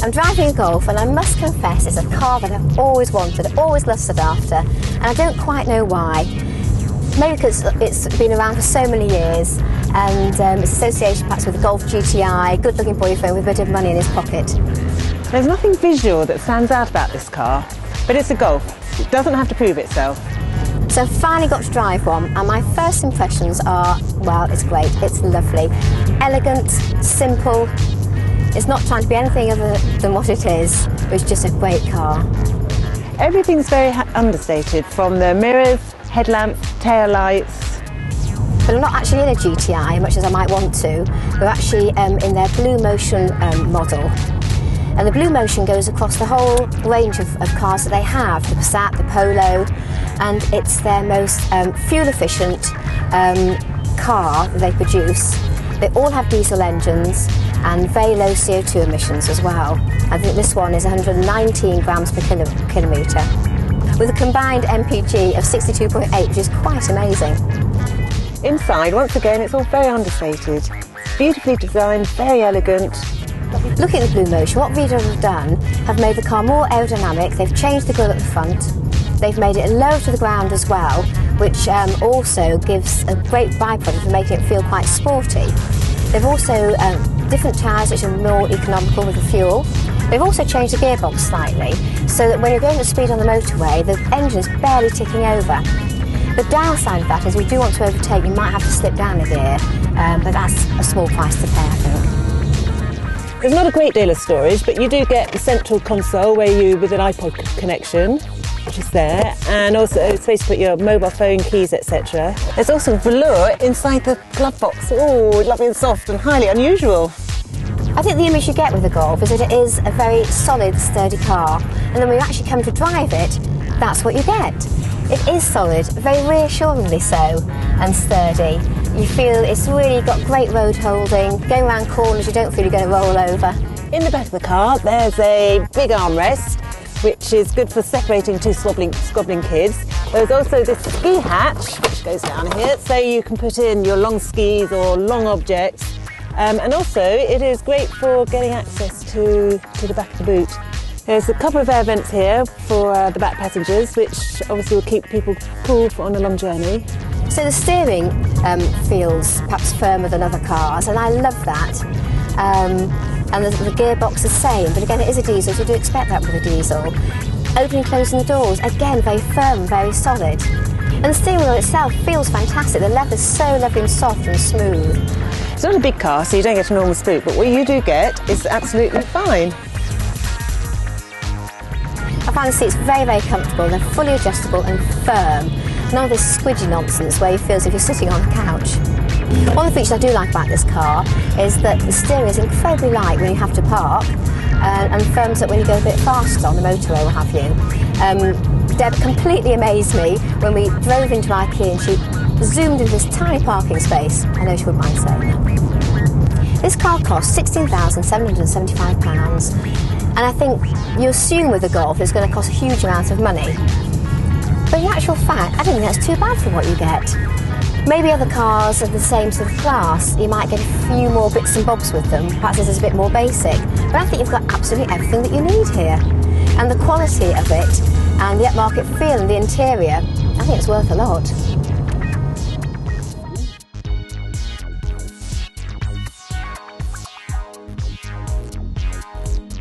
I'm driving a Golf, and I must confess it's a car that I've always wanted, always lusted after, and I don't quite know why. Maybe because it's been around for so many years, and its association perhaps with the Golf GTI, good-looking boyfriend with a bit of money in his pocket. There's nothing visual that stands out about this car, but it's a Golf. It doesn't have to prove itself. So I've finally got to drive one, and my first impressions are, well, it's great, it's lovely. Elegant, simple, it's not trying to be anything other than what it is, but it's just a great car. Everything's very understated, from the mirrors, headlamps, tail lights. But I'm not actually in a GTI, much as I might want to. We're actually in their Bluemotion model. And the Bluemotion goes across the whole range of cars that they have, the Passat, the Polo, and it's their most fuel-efficient car that they produce. They all have diesel engines and very low CO2 emissions as well. I think this one is 119 grams per kilometre, with a combined MPG of 62.8, which is quite amazing. Inside, once again, it's all very understated. Beautifully designed, very elegant. Looking at the Bluemotion, what VW have done have made the car more aerodynamic. They've changed the grille at the front. They've made it low to the ground as well, which also gives a great byproduct of making it feel quite sporty. They've also different tyres which are more economical with the fuel. They've also changed the gearbox slightly, so that when you're going at speed on the motorway, the engine is barely ticking over. The downside of that is we do want to overtake, you might have to slip down a gear, but that's a small price to pay, I think. There's not a great deal of storage, but you do get the central console where you, with an iPod connection, which is there, and also space to put your mobile phone, keys, etc. There's also velour inside the glove box. Oh, lovely and soft and highly unusual. I think the image you get with the Golf is that it is a very solid, sturdy car, and then when you actually come to drive it, that's what you get. It is solid, very reassuringly so, and sturdy. You feel it's really got great road holding, going around corners you don't feel you're going to roll over. In the back of the car there's a big armrest, which is good for separating two squabbling kids. There's also this ski hatch, which goes down here, so you can put in your long skis or long objects. And also it is great for getting access to the back of the boot. There's a couple of air vents here for the back passengers, which obviously will keep people cool on a long journey. So the steering feels perhaps firmer than other cars, and I love that. And the gearbox is the same, but again it is a diesel, so you do expect that with a diesel. Opening and closing the doors, again very firm, very solid. And the steering wheel itself feels fantastic. The leather's so lovely and soft and smooth. It's not a big car, so you don't get an enormous boot, but what you do get is absolutely fine. I find the seats very, very comfortable. They're fully adjustable and firm. None of this squidgy nonsense where you feel as if you're sitting on a couch. One of the features I do like about this car is that the steering is incredibly light when you have to park and firms up when you go a bit faster on the motorway, what have you. Deb completely amazed me when we drove into our key and she zoomed into this tiny parking space. I know she wouldn't mind saying that. This car costs £16,775, and I think you assume with a Golf it's going to cost a huge amount of money. But in actual fact, I don't think that's too bad for what you get. Maybe other cars of the same sort of class, you might get a few more bits and bobs with them. Perhaps this is a bit more basic. But I think you've got absolutely everything that you need here. And the quality of it, and the upmarket feel and the interior, I think it's worth a lot.